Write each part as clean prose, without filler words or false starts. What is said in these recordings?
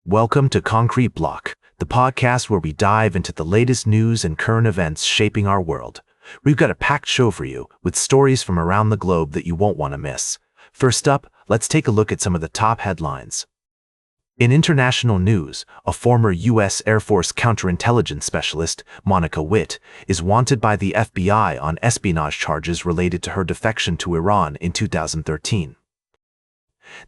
Welcome to Concrete Block, the podcast where we dive into the latest news and current events shaping our world. We've got a packed show for you, with stories from around the globe that you won't want to miss. First up, let's take a look at some of the top headlines. In international news, a former U.S. Air Force counterintelligence specialist, Monica Witt, is wanted by the FBI on espionage charges related to her defection to Iran in 2013.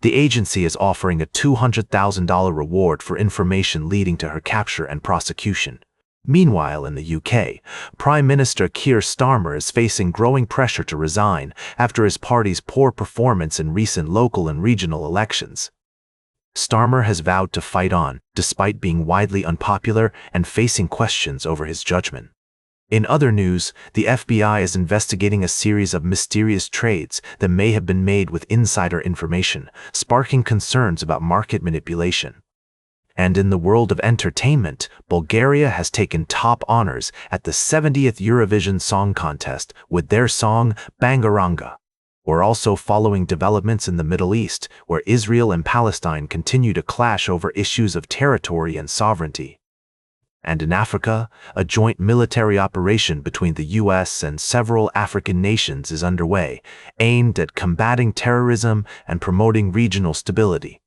The agency is offering a $200,000 reward for information leading to her capture and prosecution. Meanwhile, in the UK, Prime Minister Keir Starmer is facing growing pressure to resign after his party's poor performance in recent local and regional elections. Starmer has vowed to fight on, despite being widely unpopular and facing questions over his judgment. In other news, the FBI is investigating a series of mysterious trades that may have been made with insider information, sparking concerns about market manipulation. And in the world of entertainment, Bulgaria has taken top honors at the 70th Eurovision Song Contest with their song Bangaranga. We're also following developments in the Middle East, where Israel and Palestine continue to clash over issues of territory and sovereignty. And in Africa, a joint military operation between the U.S. and several African nations is underway, aimed at combating terrorism and promoting regional stability.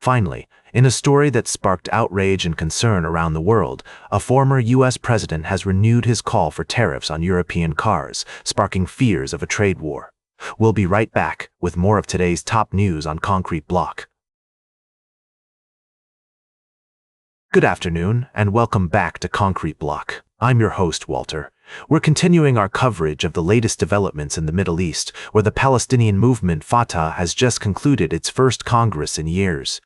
Finally, in a story that sparked outrage and concern around the world, a former U.S. president has renewed his call for tariffs on European cars, sparking fears of a trade war. We'll be right back with more of today's top news on Concrete Block. Good afternoon, and welcome back to Concrete Block. I'm your host, Walter. We're continuing our coverage of the latest developments in the Middle East, where the Palestinian movement Fatah has just concluded its first Congress in years.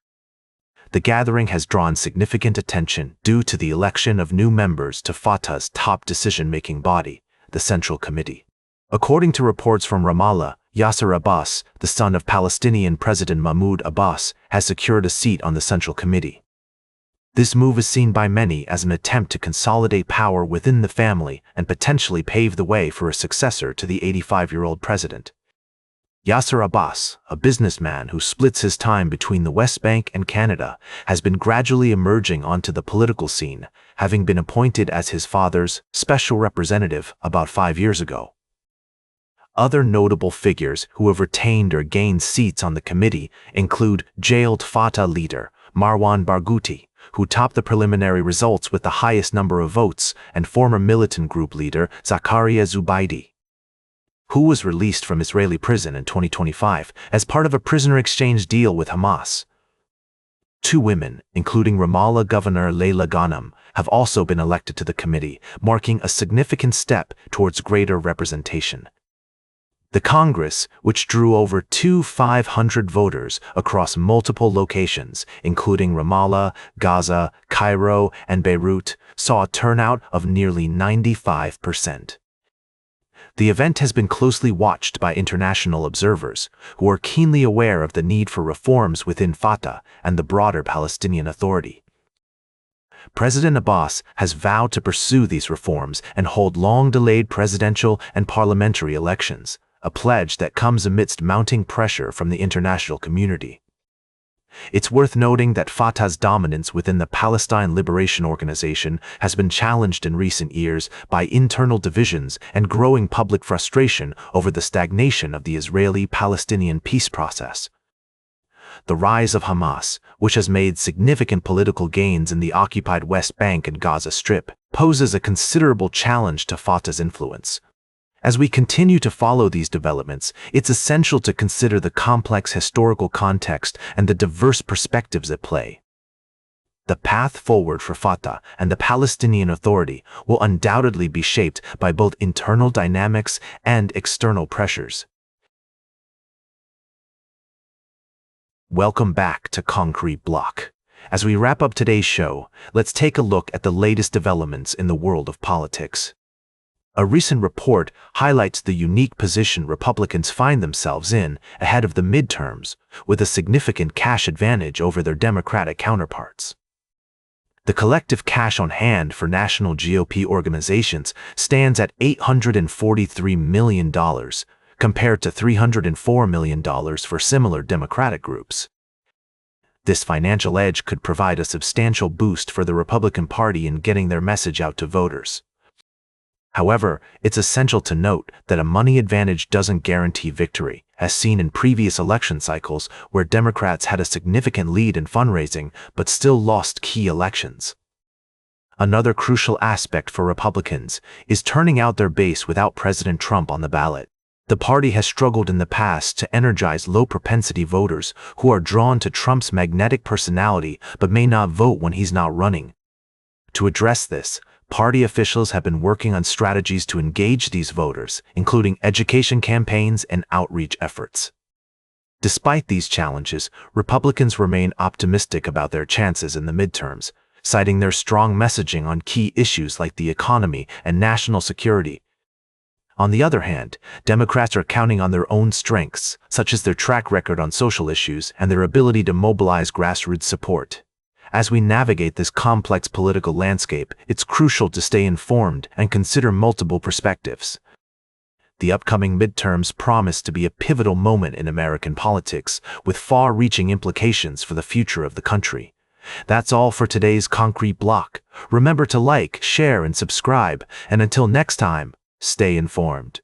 The gathering has drawn significant attention due to the election of new members to Fatah's top decision-making body, the Central Committee. According to reports from Ramallah, Yasser Abbas, the son of Palestinian President Mahmoud Abbas, has secured a seat on the Central Committee. This move is seen by many as an attempt to consolidate power within the family and potentially pave the way for a successor to the 85-year-old president. Yasser Abbas, a businessman who splits his time between the West Bank and Canada, has been gradually emerging onto the political scene, having been appointed as his father's special representative about 5 years ago. Other notable figures who have retained or gained seats on the committee include jailed Fatah leader Marwan Barghouti, who topped the preliminary results with the highest number of votes, and former militant group leader Zakaria Zubaidi, who was released from Israeli prison in 2025 as part of a prisoner exchange deal with Hamas. Two women, including Ramallah Governor Leila Ghanem, have also been elected to the committee, marking a significant step towards greater representation. The Congress, which drew over 2,500 voters across multiple locations, including Ramallah, Gaza, Cairo, and Beirut, saw a turnout of nearly 95%. The event has been closely watched by international observers, who are keenly aware of the need for reforms within Fatah and the broader Palestinian Authority. President Abbas has vowed to pursue these reforms and hold long-delayed presidential and parliamentary elections, a pledge that comes amidst mounting pressure from the international community. It's worth noting that Fatah's dominance within the Palestine Liberation Organization has been challenged in recent years by internal divisions and growing public frustration over the stagnation of the Israeli-Palestinian peace process. The rise of Hamas, which has made significant political gains in the occupied West Bank and Gaza Strip, poses a considerable challenge to Fatah's influence. As we continue to follow these developments, it's essential to consider the complex historical context and the diverse perspectives at play. The path forward for Fatah and the Palestinian Authority will undoubtedly be shaped by both internal dynamics and external pressures. Welcome back to Concrete Block. As we wrap up today's show, let's take a look at the latest developments in the world of politics. A recent report highlights the unique position Republicans find themselves in ahead of the midterms, with a significant cash advantage over their Democratic counterparts. The collective cash on hand for national GOP organizations stands at $843 million, compared to $304 million for similar Democratic groups. This financial edge could provide a substantial boost for the Republican Party in getting their message out to voters. However, it's essential to note that a money advantage doesn't guarantee victory, as seen in previous election cycles where Democrats had a significant lead in fundraising but still lost key elections. Another crucial aspect for Republicans is turning out their base without President Trump on the ballot. The party has struggled in the past to energize low-propensity voters who are drawn to Trump's magnetic personality but may not vote when he's not running. To address this, party officials have been working on strategies to engage these voters, including education campaigns and outreach efforts. Despite these challenges, Republicans remain optimistic about their chances in the midterms, citing their strong messaging on key issues like the economy and national security. On the other hand, Democrats are counting on their own strengths, such as their track record on social issues and their ability to mobilize grassroots support. As we navigate this complex political landscape, it's crucial to stay informed and consider multiple perspectives. The upcoming midterms promise to be a pivotal moment in American politics, with far-reaching implications for the future of the country. That's all for today's Concrete Block. Remember to like, share, and subscribe, and until next time, stay informed.